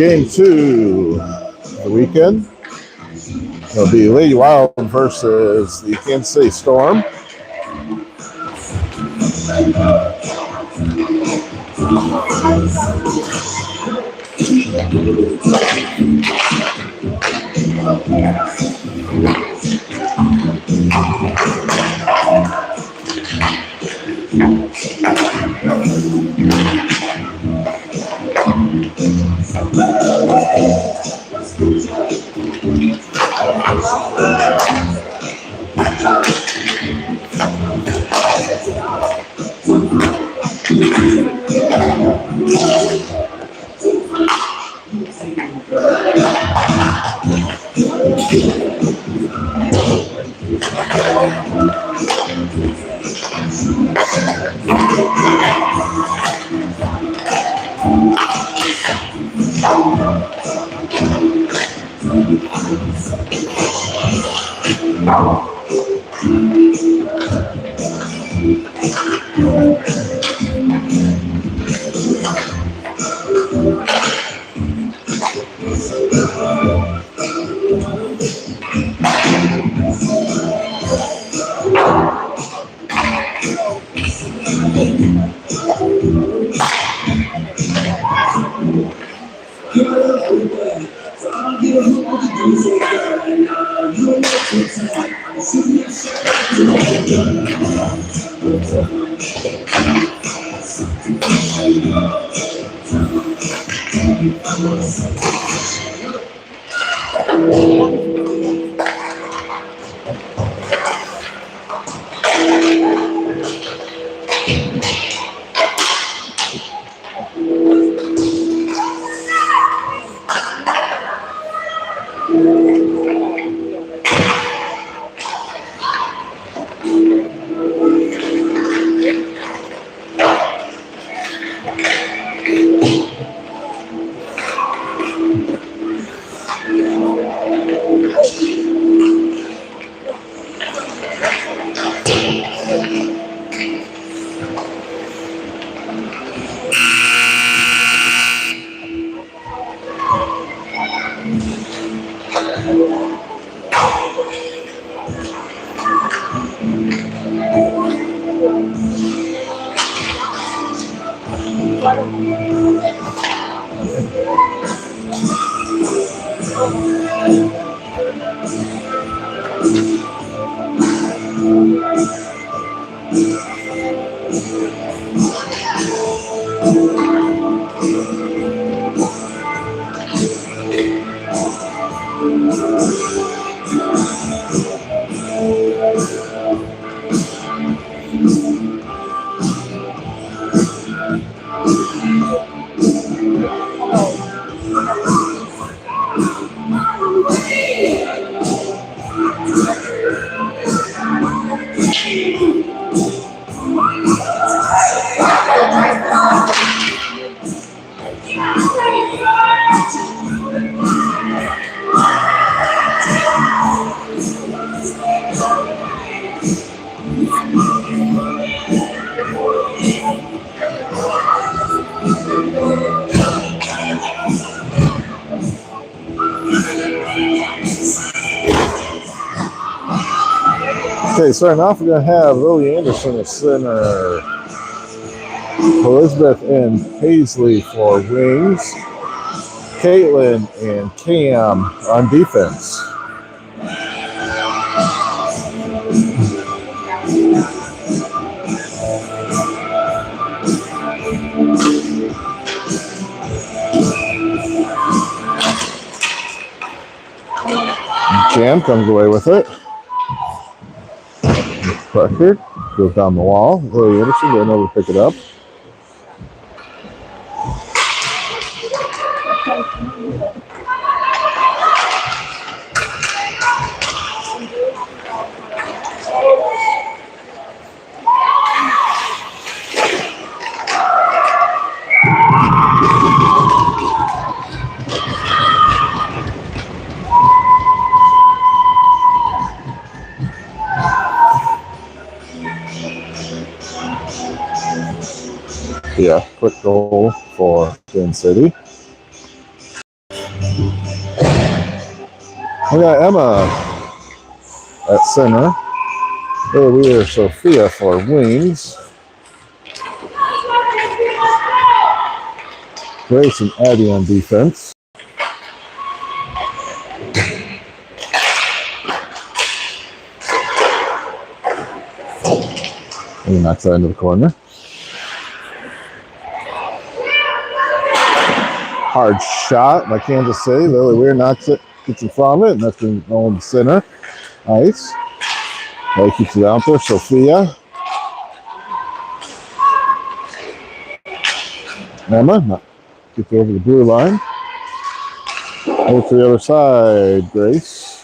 Game 2 of the weekend. It'll be Lady Wild versus the Kansas City Storm. Okay, starting off, we're going to have Lily Anderson at center, Elizabeth and Paisley for wings, Caitlin and Cam on defense. Cam comes away with it. Pressure goes down the wall. Lily Anderson going over to pick it up. Yeah, quick goal for Kansas City. We got Emma at center. Earlier, Sophia for wings. Grace and Addie on defense. And he knocks that into the corner. Hard shot by Kansas City. Lily Weir knocks it, gets in front of it, and that's going to go in the center. Nice. Lily keeps it out there. Sophia. Emma gets over the blue line. Over to the other side, Grace.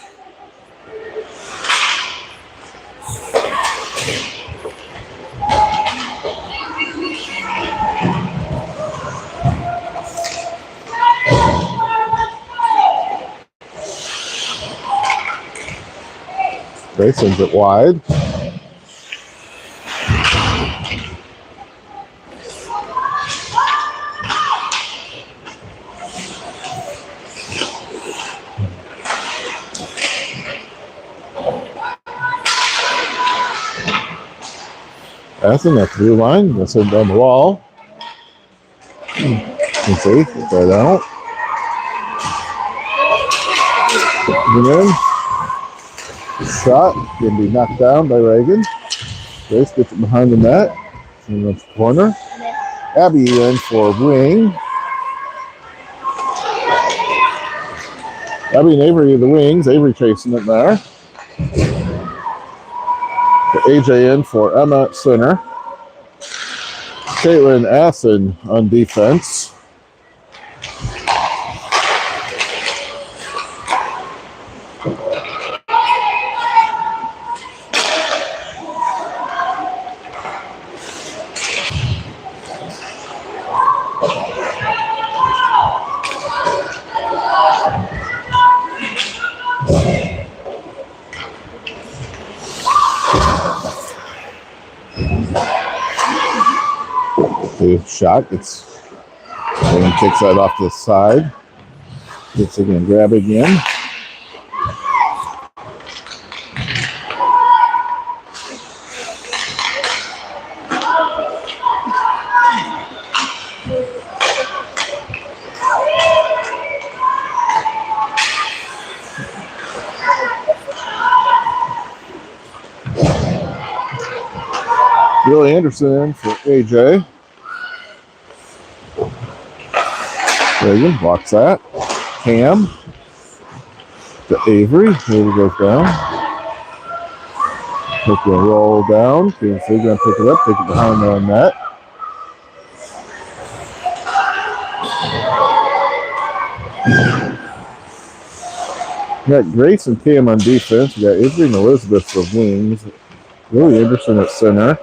Grace sends it wide. Passing that through line. That's it down the wall. You can see, get that out. And then, shot can be knocked down by Reagan. Grace gets it behind the net. In the corner. Abby in for wing. Abby and Avery are the wings. Avery chasing it there. AJ in for Emma at center. Caitlin Assen on defense. The shot gets and kicks that off to the side. Gets it and grab again. Billy Anderson for AJ. Reagan blocks that. Cam to Avery. Avery goes down. Take the roll down. Cam's going to pick it up. Take it behind the net. We got Grace and Cam on defense. We got Avery and Elizabeth for wings. Billy Anderson at center.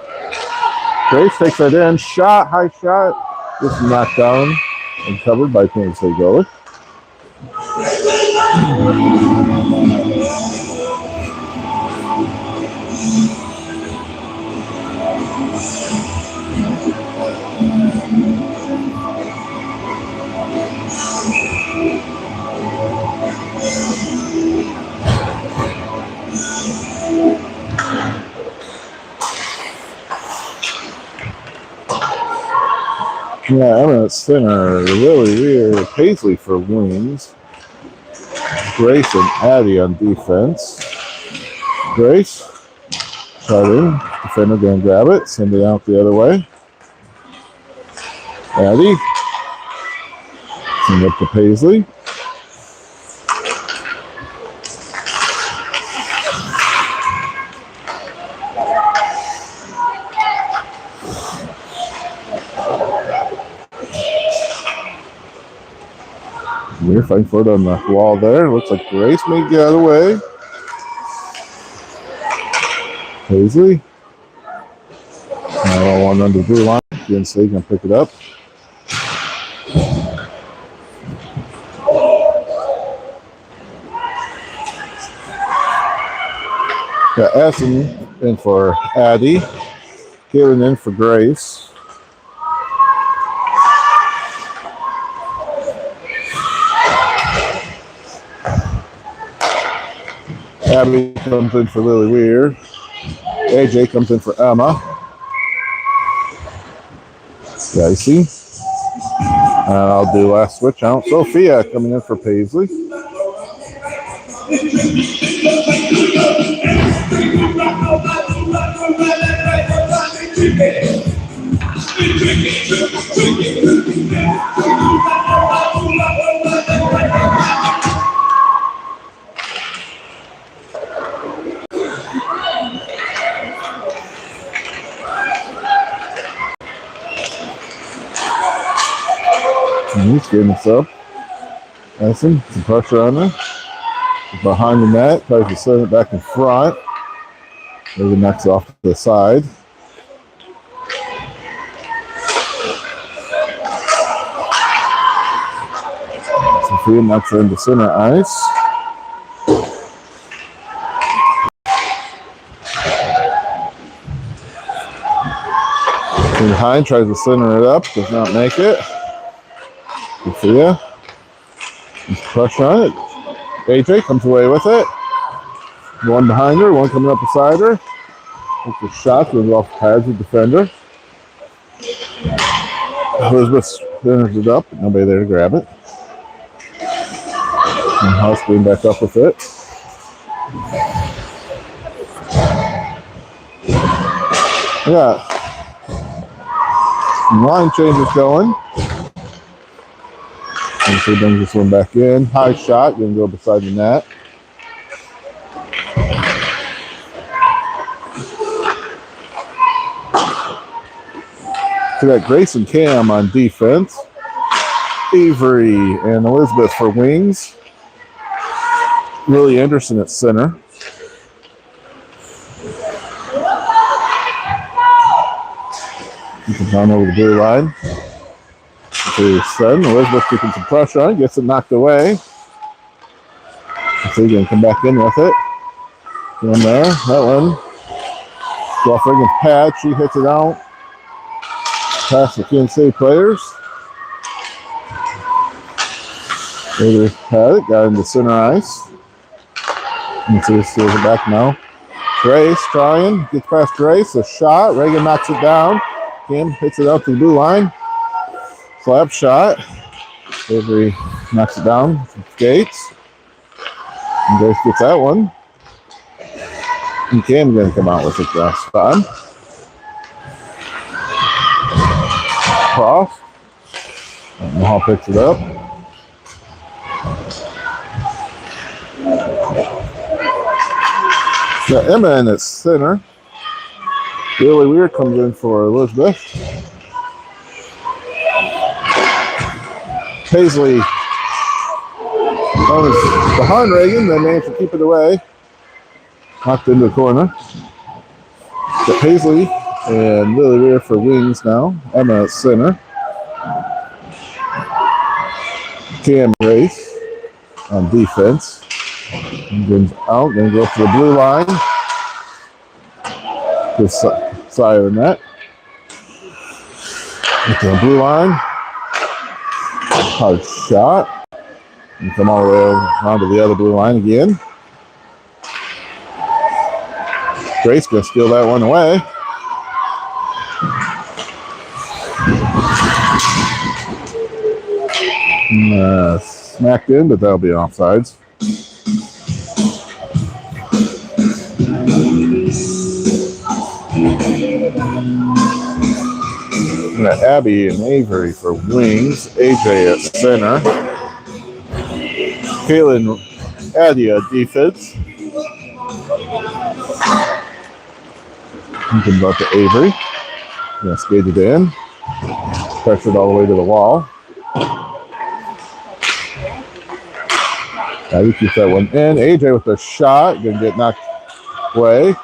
Grace takes that in. Shot. High shot. Just knocked down and covered by Kansas State goalie. Yeah, I'm at center. Really weird. Paisley for wings. Grace and Addie on defense. Grace, cut in. Defender going to grab it. Send it out the other way. Addie. Send it up to Paisley. We're fighting for it on the wall there. Looks like Grace may get out of the way. Paisley. Now one under the blue line. GNC can pick it up. Got Essen in for Addie. Kieran in for Grace. Abby comes in for Lily Weir. AJ comes in for Emma. Dicey. And I'll do last switch out. Sophia coming in for Paisley. And he's getting this up. Essen, some pressure on her. Behind the net, tries to send it back in front. Maybe knocks it off to the side. Sophia knocks it into center ice. behind, tries to center it up, does not make it. Good for you. Just crush on it. AJ comes away with it. One behind her, one coming up beside her. That's a shot, goes off the pads of the defender. Elizabeth centers it up, nobody there to grab it. And House going back up with it. Yeah. Line changes going. And so he brings this one back in. High shot, gonna go beside the net. So we got Grace and Cam on defense. Avery and Elizabeth for wings. Lily Anderson at center. He comes on over the blue line. To his son. Elizabeth keeping some pressure on it. Gets it knocked away. So he's going to come back in with it. In there. That one. Off against Pat. She hits it out. Past the Kansas City players. Avery had it. Got into center ice. And so he steals it back now. Grace trying. Gets past Grace. A shot. Reagan knocks it down. Cam hits it out to the blue line. Slap shot. Avery knocks it down. Skates. And Grace gets that one. And Cam's going to come out with it last time. Cross. And Mahal picks it up. Got Emma in at center. Really Weird comes in for Elizabeth. Paisley was behind Reagan, then managed to keep it away. Knocked into the corner. Got Paisley and Lily Weir for wings now. Emma at center. Cam Grace on defense. Goes out, then goes to the blue line. This side of the net. Get to the blue line. Hard shot. And come all the way around to the other blue line again. Grace gonna steal that one away. And, smacked in, but that'll be offsides. We got Abby and Avery for wings. AJ at center. Kaylin Adia defense. You can buck to Avery. Gonna skate it in. Pressured all the way to the wall. Abby keeps that one in. AJ with a shot. Gonna get knocked away.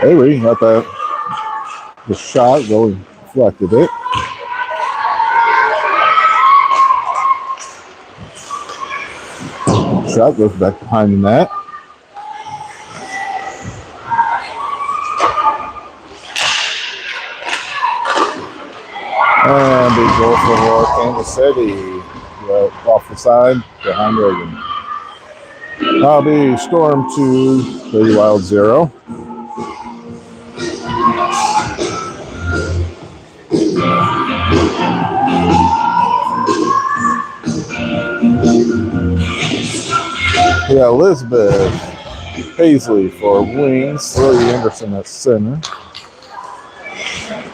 Avery got the shot going, deflected it. Shot goes back behind the net. And big goal for Kansas City. Off the side, behind Reagan. That'll be Storm 2, Lady Wild 0. We got Elizabeth Paisley for wings, Lily Anderson at center,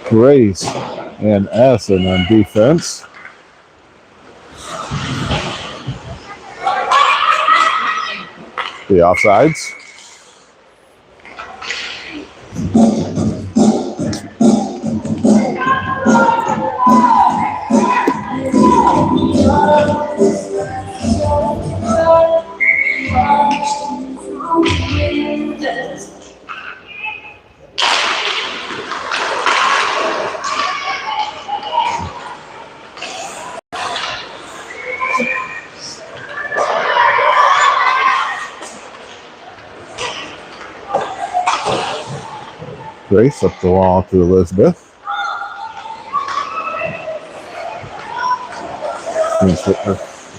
Grace and Addison on defense. The offsides. Grace up the wall to Elizabeth.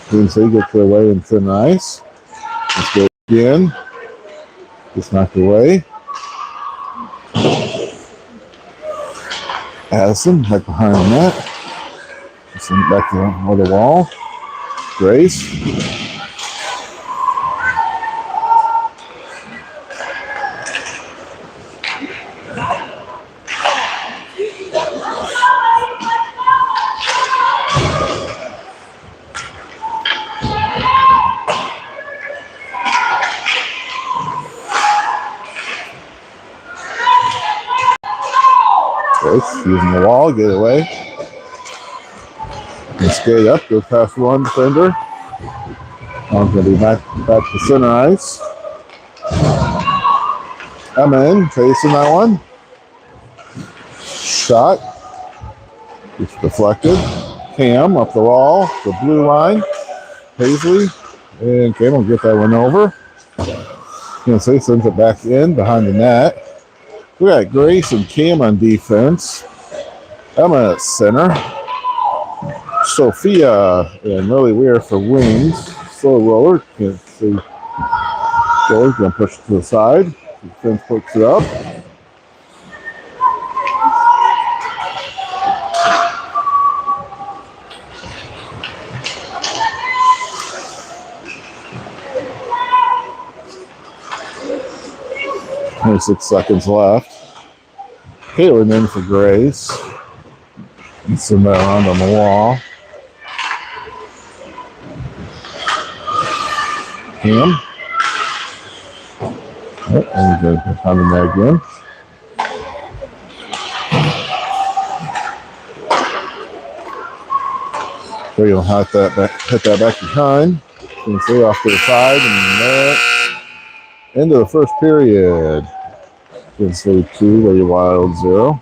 Quincy gets away in thin ice. Let's go again. Just knocked away. Addison right behind the net. Send it back to the wall. Grace. Grace using the wall, get away. And skate up, goes past one defender. I'm going to be back to center ice. Emma facing that one. Shot. It's deflected. Cam up the wall, the blue line. Paisley. And Cam will get that one over. Kinsey sends it back in behind the net. We got Grace and Cam on defense. Emma at center. Sophia and really weird for wings. Slow roller. Can't see. Roller's going to push it to the side. Defense puts it up. Only 6 seconds left. Caitlin in for Grace. And send that around on the wall. Cam. Oh, and we're going to come in there again. So you'll hit that back behind. You can see off to the side and there. End of the first period. You can see 2, Lady Wild 0.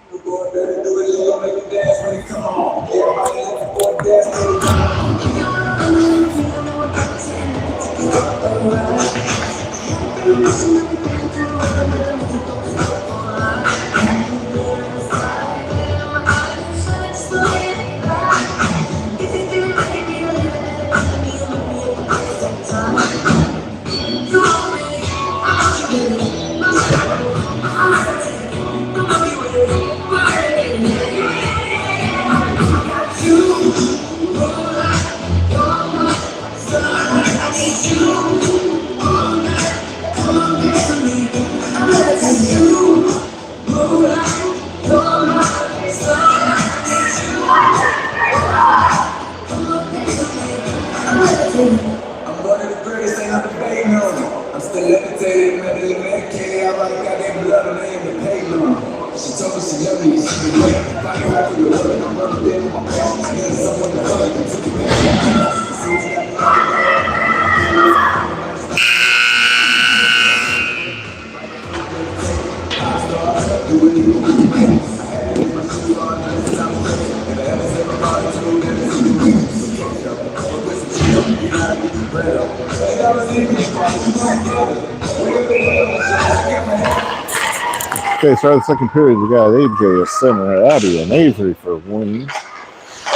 Okay, start of the second period. We got AJ at center, Abby and Avery for wings,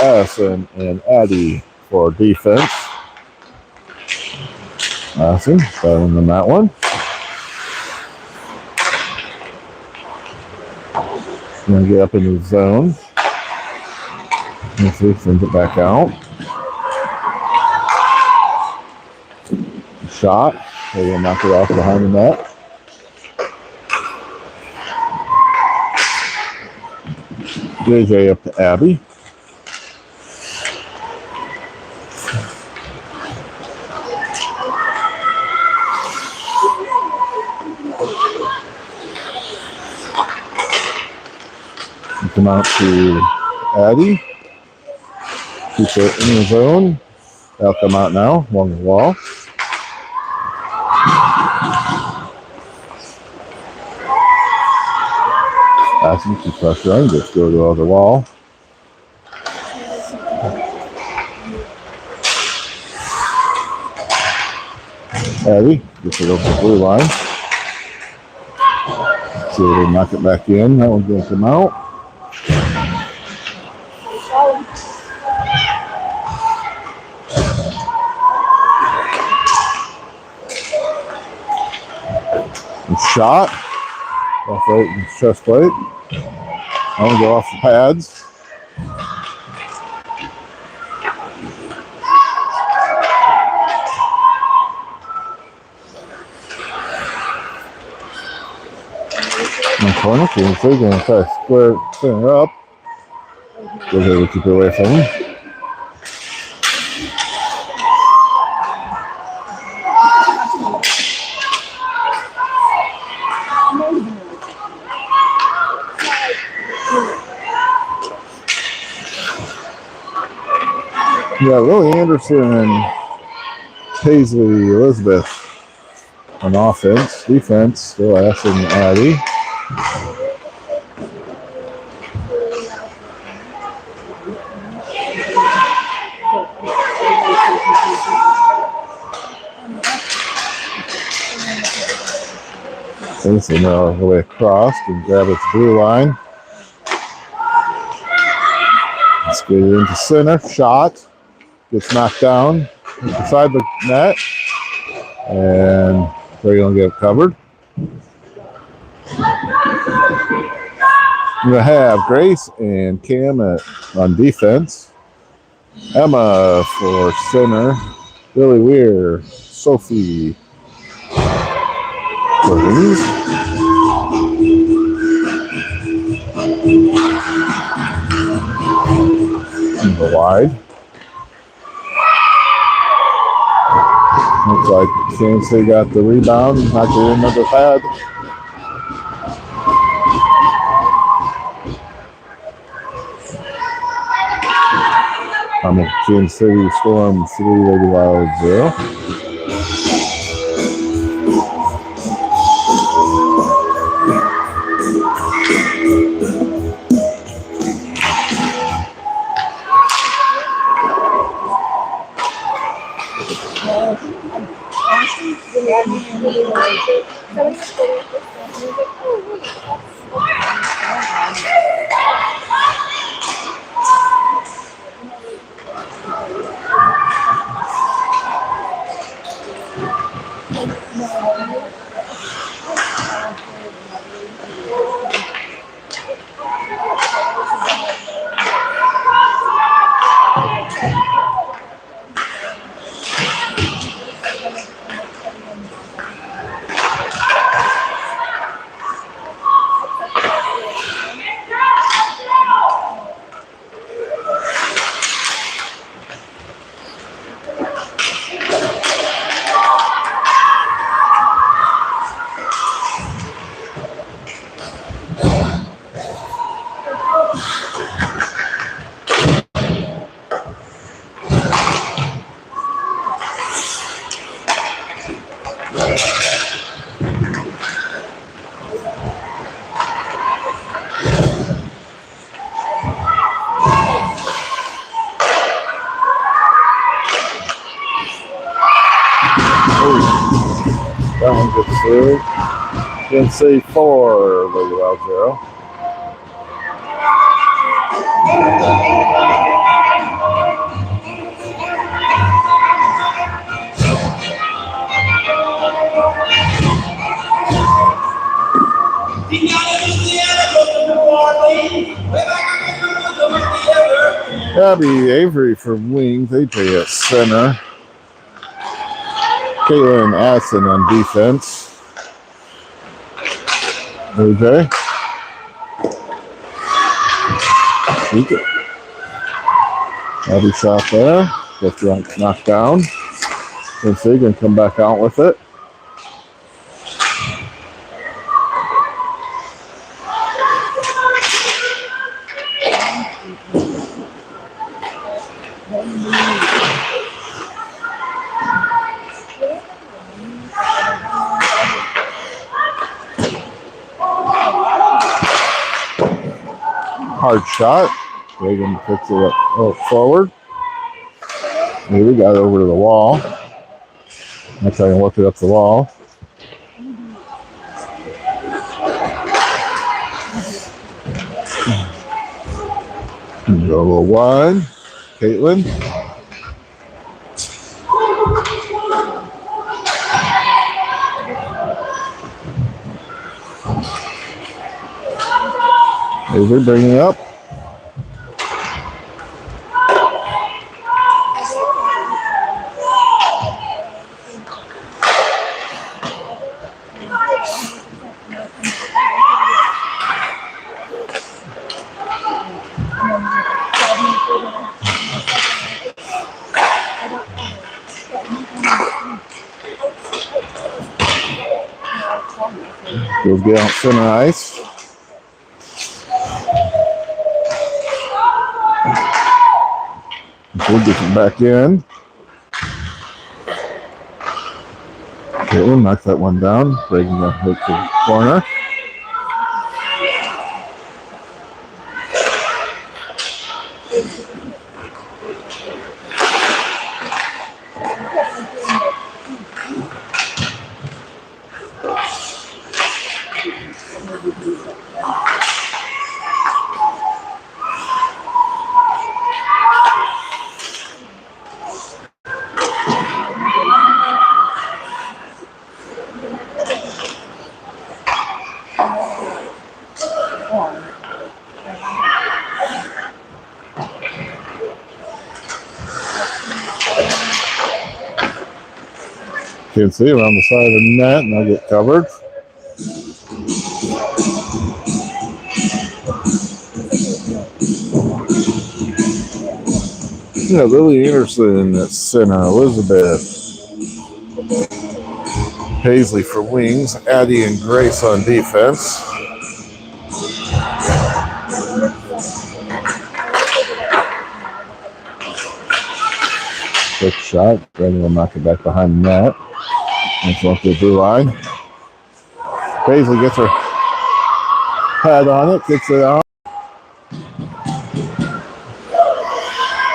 Addison and Addie for defense. Addison, battling on that one. Gonna get up in the zone. Let's see, sends it back out. Shot. They're gonna knock it off behind the net. JJ up to Abby. Come out to Addie. Keep it in the zone. They'll come out now along the wall. Passing, keep pressure on, just go to the other wall. Addie, gets it over the blue line. See if they knock it back in. That one's going to come out. And shot. Off right in the chest plate. I want to go off the pads. In the corner, so they're going to try to square her up. Go ahead and keep it away from him. Yeah, Willie Anderson and Paisley Elizabeth on offense. Defense, still Ash and Addie. Paisley now all the way across and grab its blue line. Let's get it into center. Shot. Gets knocked down beside the net. And they're going to get it covered. We're going to have Grace and Cam on defense. Emma for center. Billy Weir. Sophie for wings. Go wide. Looks like Kansas City got the rebound. Knocked it in another pad. Kansas City Storm 3, Lady Wild 0. That one gets through. NC 4, Lady Wild 0. Abby Avery from wings. They play at center. Caitlin Addison on defense. Okay. Abby shot there. Gets knocked down. And so you're going to come back out with it. Hard shot. Reagan picks it up forward. Maybe we got it over to the wall. Next I can work it up the wall. Go a little wide. Caitlin. Avery bringing it up. Goes get out center ice. We'll get it back in. Caitlin knocks that one down, breaking the hook to the corner. Can't see around the side of the net, and I get covered. Yeah, Lily Anderson at center. Elizabeth Paisley for wings. Addie and Grace on defense. Quick shot. Brandon will knock it back behind the net. That's off the blue line. Paisley gets her pad on it, kicks it out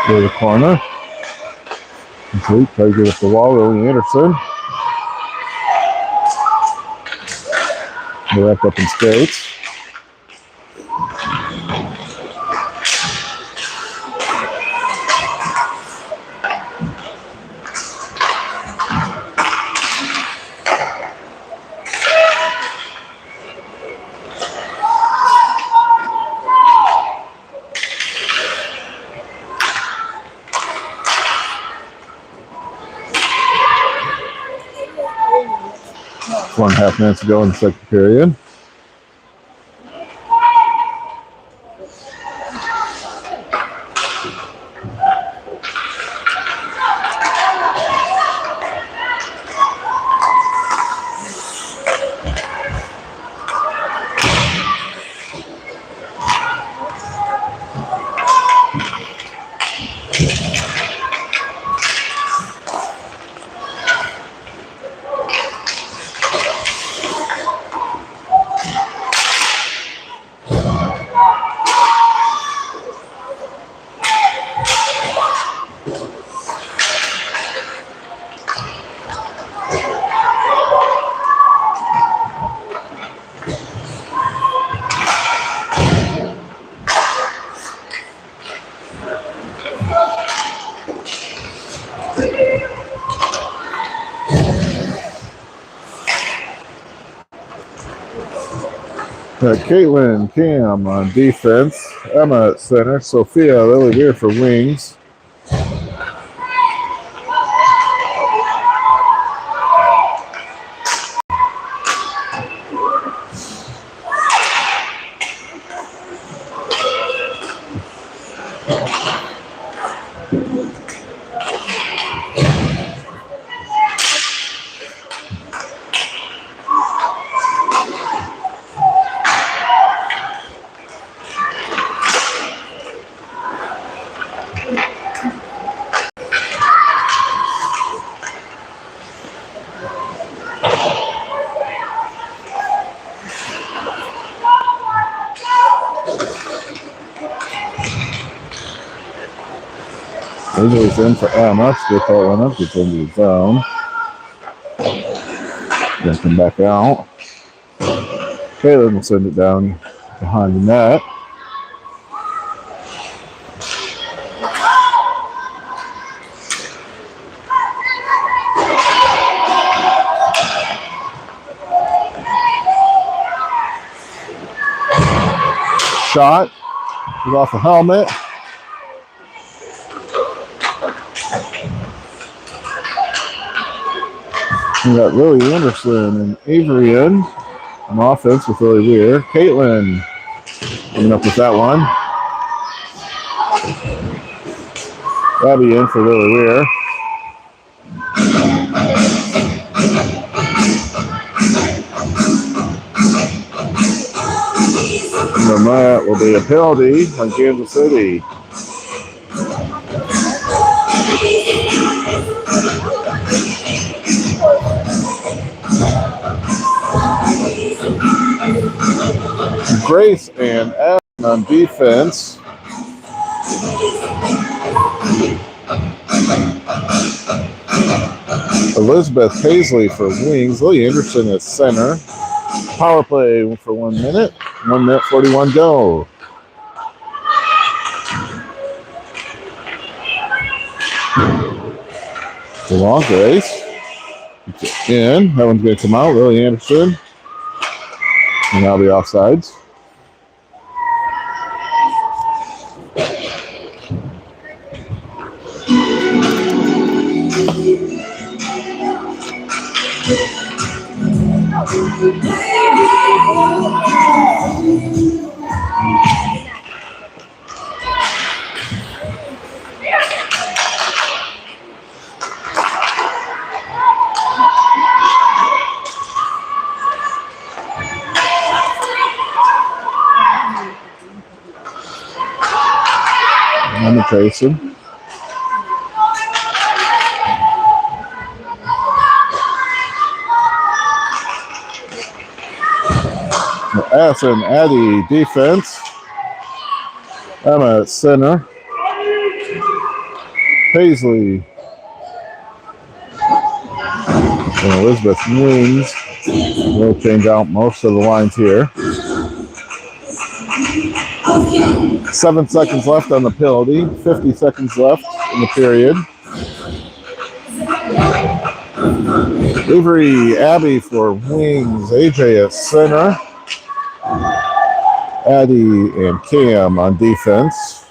to the corner. Complete. Try to get up the wall. Lily Anderson. They're wrapped up in skates. One and a half minutes to go in the second period. Caitlin Cam on defense. Emma at center. Sophia Lily Beer for wings. Goes in for Emma. Still that one up. Gets into the zone. Then come back out. Caitlin will send it down behind the net. shot. He's off the helmet. We got Lily Anderson and Avery in on offense with Lily Weir. Caitlin coming up with that one. Abby in for Lily Weir. And that will be a penalty on Kansas City. Grace and Adam on defense. Elizabeth Paisley for wings. Lily Anderson at center. Power play for 1 minute. 1 minute 41 go. DeLong Grace. In. That one's going to come out. Lily Anderson. And that'll be offsides. Limitation. S and Addie defense. Emma at center. Paisley and Elizabeth wings. We'll change out most of the lines here. 7 seconds left on the penalty. 50 seconds left in the period. Avery Abby for wings. AJ at center. Addie and Cam on defense.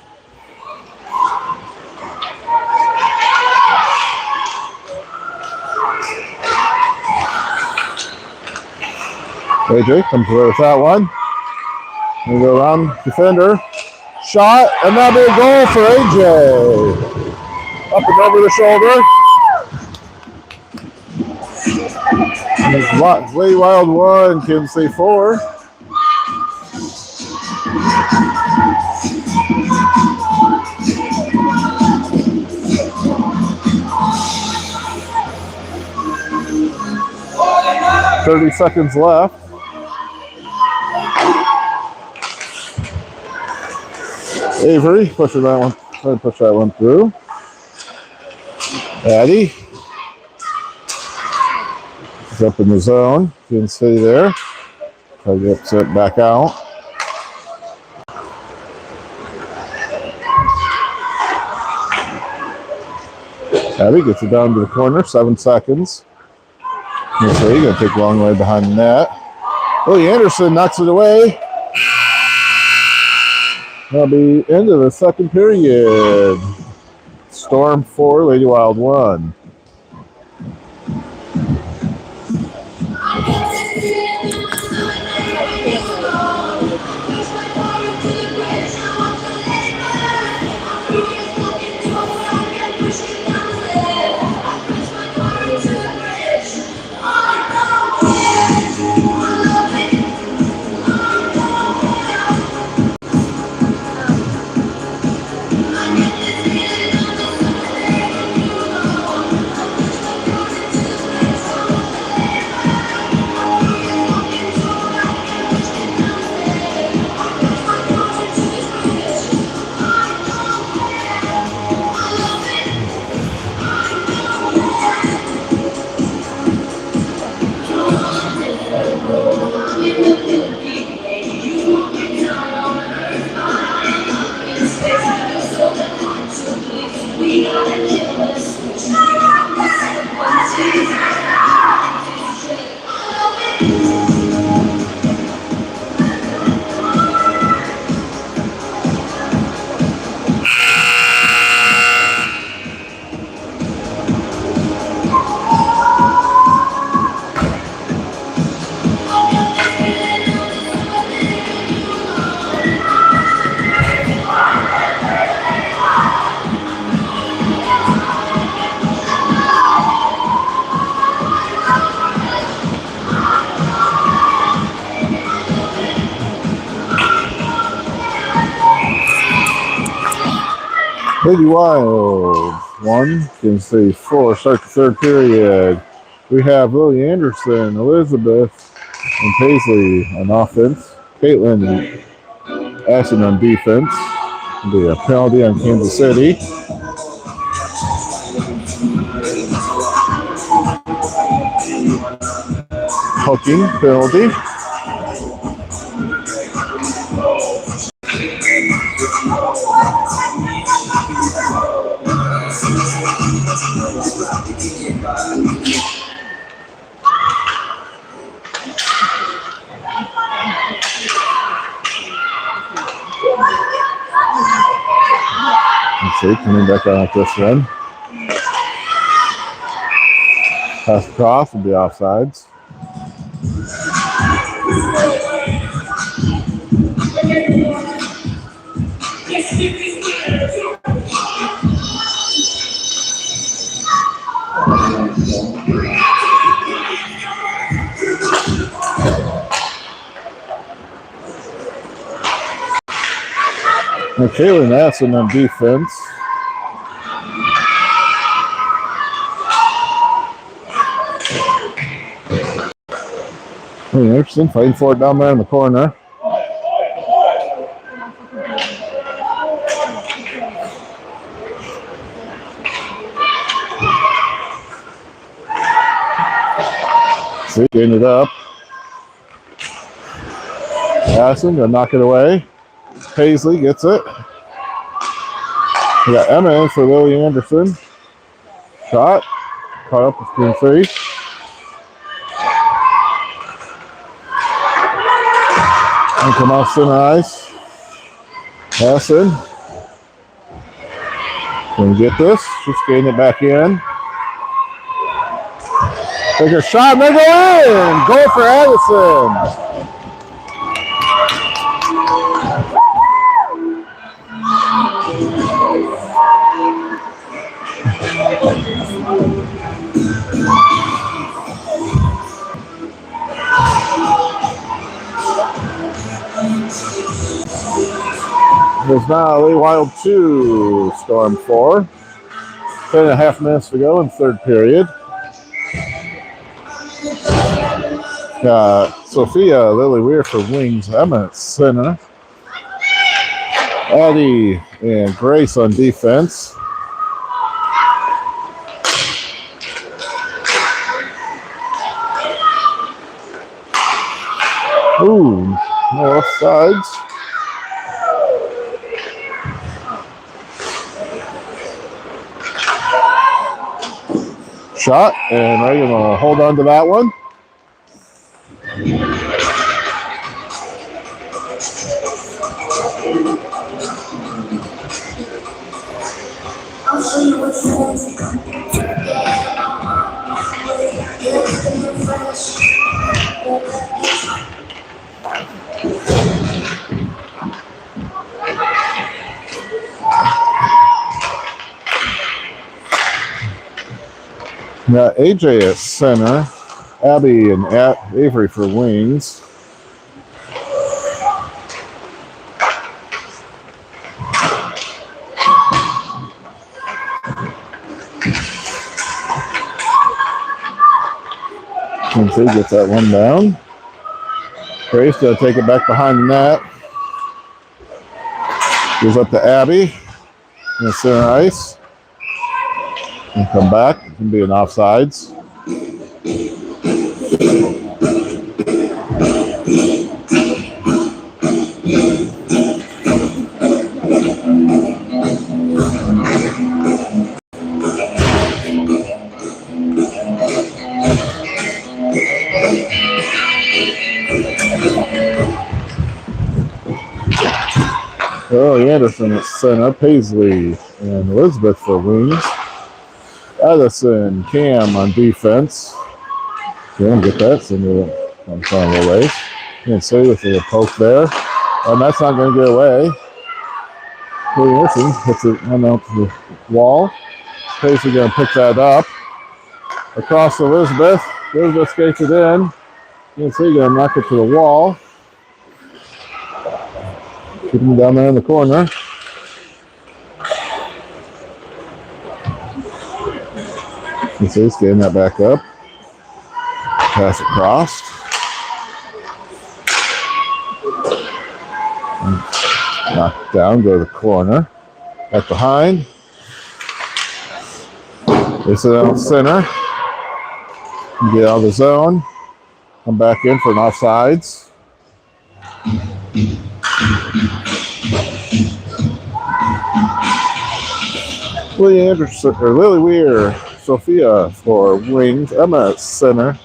AJ comes away with that one. We go around defender. Shot, and that'll be a goal for AJ. Up and over the shoulder. Lady Wild 1, Kansas City 4. .30 seconds left. Avery pushing that one. Try to push that one through. Addie is up in the zone. You can see there. Try to get set back out. Addie gets it down to the corner. 7 seconds. You see, going to take a long way behind the net. Lily Anderson knocks it away. That'll be end of the second period. Storm 4, Lady Wild 1. Lady Wild, 1, Kansas City 4, start the third period. We have Lily Anderson, Elizabeth, and Paisley on offense. Caitlin Ashton on defense. It'll be a penalty on Kansas City. Hooking penalty. Let's see, coming back on at this one. Pass across will be offsides. Kaylin Asson on defense. Anderson fighting for it down there in the corner. See, getting it up. Asson gonna knock it away. Paisley gets it. We got Emma in for Lily Anderson. Shot. Caught up with screen three. And come off center ice. Asson. Can we get this? Just getting it back in. Take a shot and they go in. Goal for Addison. There's now Lee Wild 2, Storm 4. 10.5 minutes to go in third period. Sophia Lily Weir for wings. Emma at center. Addie and Grace on defense. Ooh, no offsides. Shot, and we're going to hold on to that one. I'll show you what's next. Got AJ at center, Abby and Avery for wings. Quincy gets that one down. Grace going to take it back behind the net. Goes up to Abby in the center ice. And come back. It can be an offsides. Early Anderson at center, Paisley and Elizabeth for wings. Addison, Cam on defense. Cam get that, send it on front of the ways. Can't say with a poke there. And that's not going to get away. Early Anderson hits it on out to the wall. Paisley going to pick that up. Across to Elizabeth. Elizabeth skates it in. Can't see, going to knock it to the wall. Keep him down there in the corner. You see, he's getting that back up. Pass across. Knock down, go to the corner. Back behind. This is out center. Get out of the zone. Come back in for an offsides. Lily Weir, Sophia for wings. Emma at center.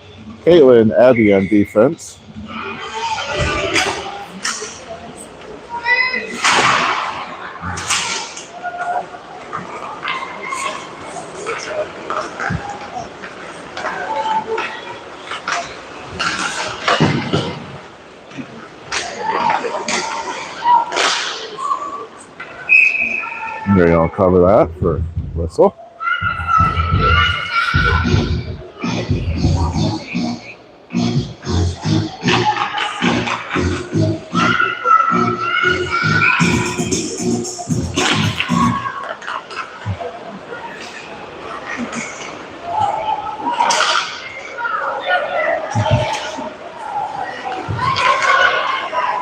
Caitlin Abby on defense. They're going to cover that for whistle.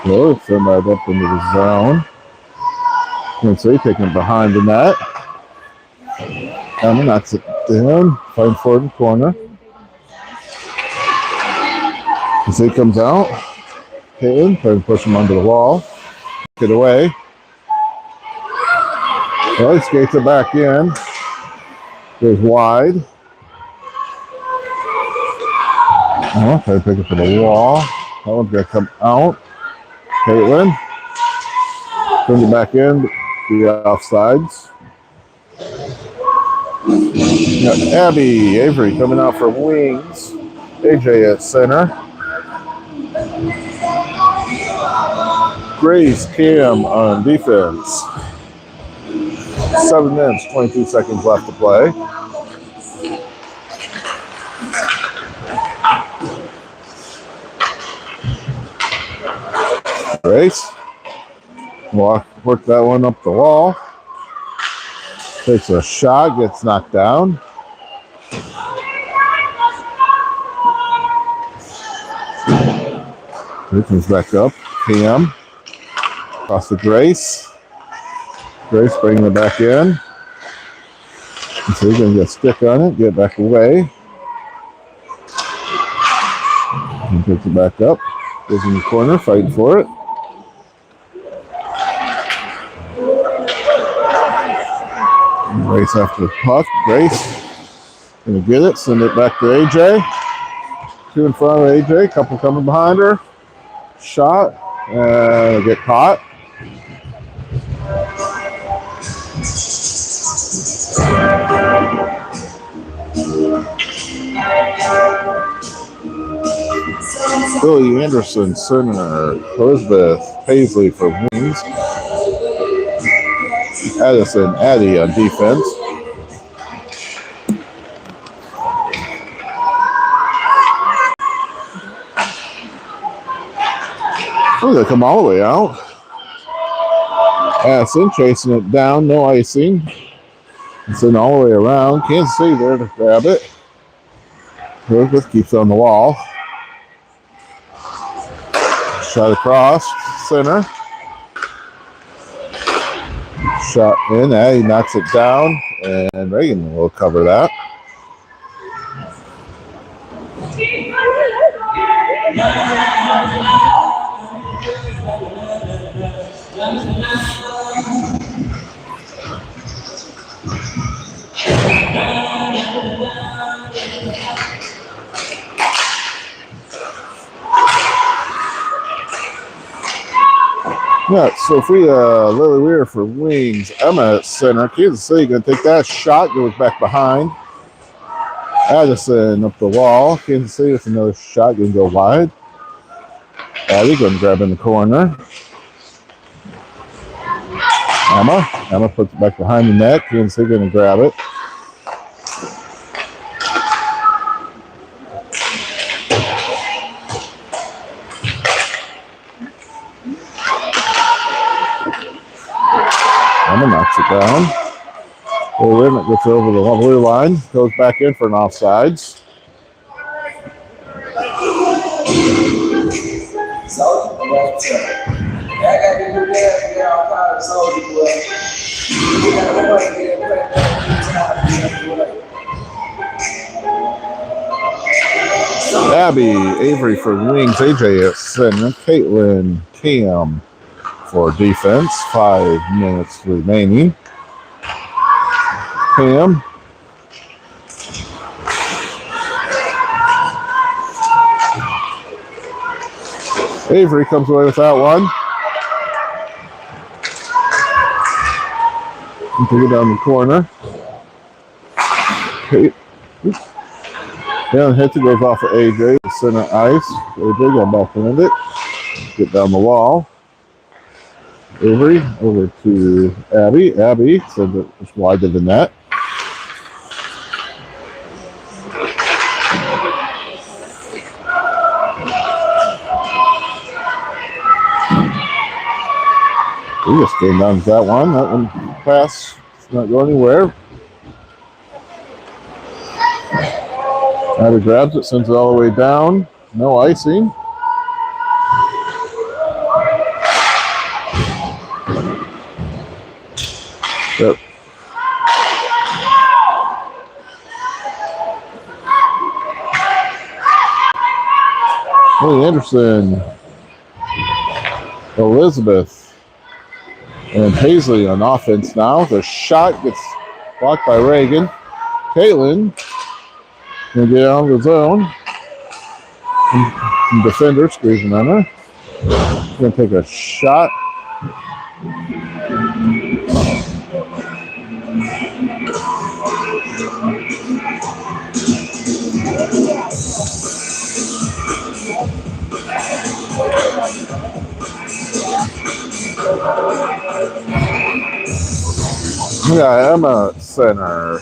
Well, send that up into the zone. You can see taking it behind the net. Emma knocks it down. Fighting for it in the corner. You see it comes out. Caitlin trying to push him under the wall. Get away. Well, he skates it back in. Goes wide. Oh, try to pick it for the wall. That one's going to come out. Caitlin. Brings it back in. The offsides. Abby Avery coming out for wings. AJ at center. Grace Cam on defense. 7 minutes, 22 seconds left to play. Grace. Work that one up the wall. Takes a shot, gets knocked down. It comes back up. Cam. Across to Grace. Grace bringing it back in. And so he's going to get a stick on it, get it back away. And picks it back up. Goes in the corner, fighting for it. Grace after the puck. Grace going to get it, send it back to AJ. 2 in front of AJ, couple coming behind her. Shot, and get caught. Billy Anderson, center. Elizabeth Paisley for wings. Addison Addy on defense. Oh, they come all the way out. Addison chasing it down, no icing. It's in all the way around. Kansas City there to grab it. Elizabeth keeps it on the wall. Shot across, center. Shot in, he knocks it down, and Reagan will cover that. Yeah, Sophia Lily Weir for wings. Emma at center. Kansas City going to take that shot. Goes back behind. Addison up the wall. Kansas City with another shot. Going to go wide. Addie going to grab in the corner. Emma puts it back behind the net. Kansas City going to grab it. Emma knocks it down. Limit gets over the blue line, goes back in for an offsides. Abby Avery for wings, AJ at center, Caitlin Cam for defense. 5 minutes remaining. Cam. Avery comes away with that one. Take it down the corner. Down hits it, goes off of AJ, center ice. AJ got back in it. Get down the wall. Avery over to Abby. Abby sends it just wide of the net. We just came down to that one. That one pass. It's not going anywhere. Abby grabs it, sends it all the way down. No icing. Yep. Hey, Anderson, Elizabeth, and Paisley on offense now. The shot gets blocked by Reagan. Caitlin gonna get out of the zone. Some defender squeezing on her. Gonna take a shot. Yeah, Emma center.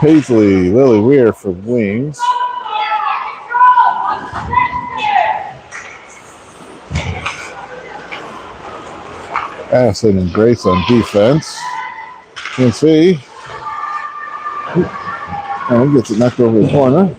Paisley, Lily Weir for wings. Addison and Grace on defense. You can see. And gets it knocked over the corner.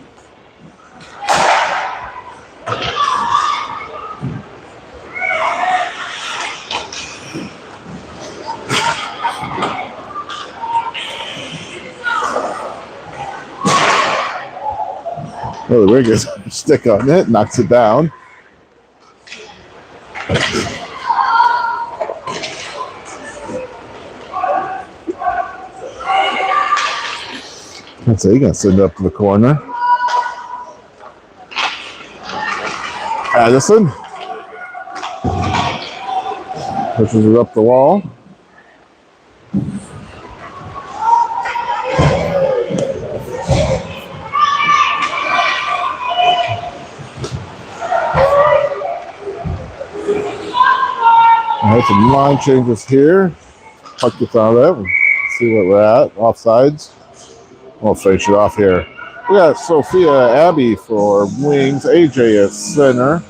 Well, the rig gets a stick on it, knocks it down. So you're going to send it up to the corner. Addison pushes it up the wall. I have some line changes here. Puck gets out of that. See what we're at. Offsides. We'll finish it off here. We got Sophia Abbey for wings, AJ at center,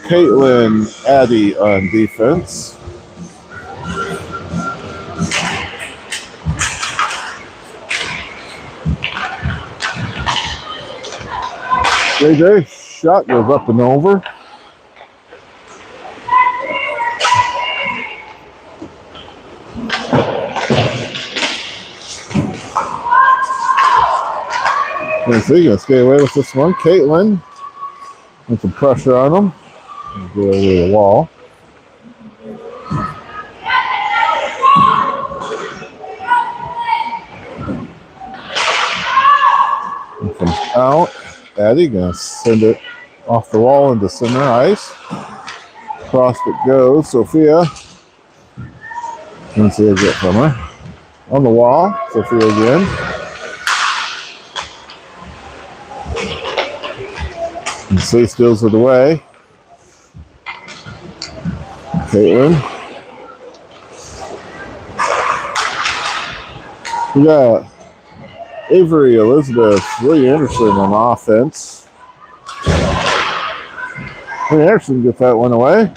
Caitlin Addy on defense. AJ shot goes up and over. Let's see, gonna stay away with this one. Caitlin with some pressure on them. Get over the wall. And from out, Addie gonna send it off the wall into center ice. Across it goes. Sophia. Let's see what I get from her. On the wall, Sophia again. And C steals it away. Caitlin. We got Avery, Elizabeth, Willie Anderson on offense. Willie Anderson gets that one away.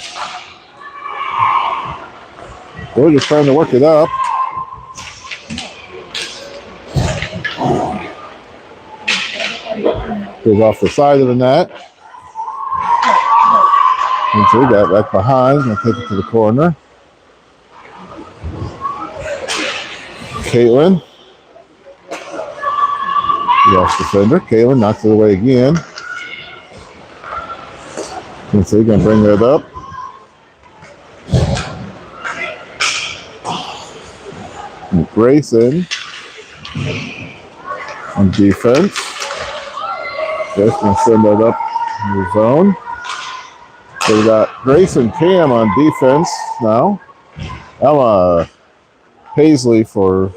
We're just trying to work it up. Goes off the side of the net. And so we got back behind. I'll take it to the corner. Caitlin. Lost defender. Caitlin knocks it away again. And so we're going to bring that up. And Grayson on defense. Just going to send that up in the zone. So we got Grayson Cam on defense now. Emma Paisley for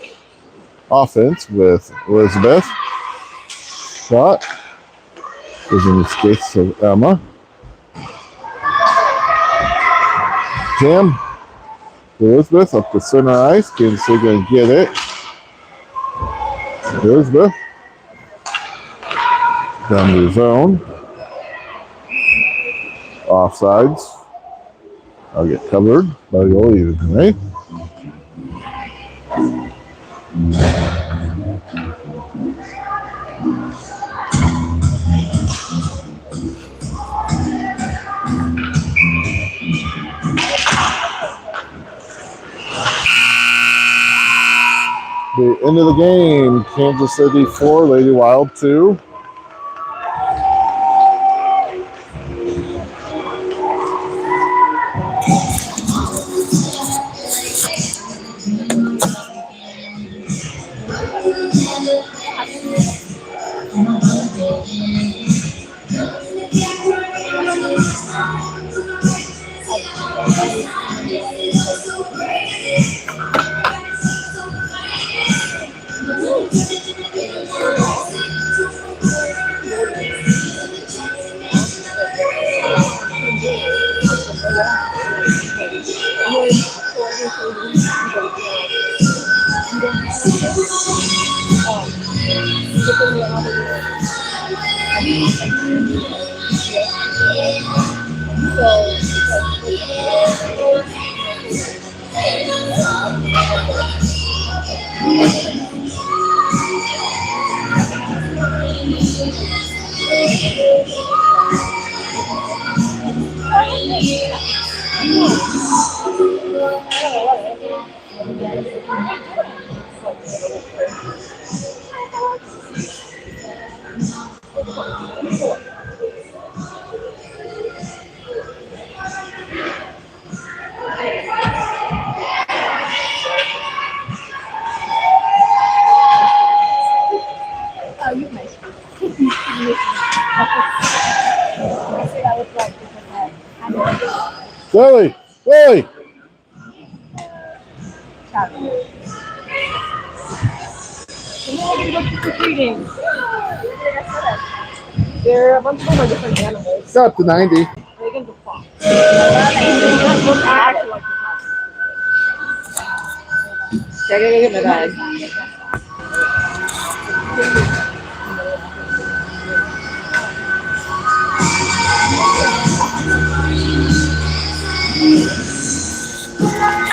offense with Elizabeth. Shot is in the skates of Emma. Cam, Elizabeth up the center ice. Kansas City going to get it. Elizabeth down to the zone. Offsides. I'll get covered by the goalie, right? The end of the game, Kansas City 4, Lady Wild 2. Lily! Lily! There are a bunch of them are different animals. It's up to 90. They can just walk. I gotta get my bag.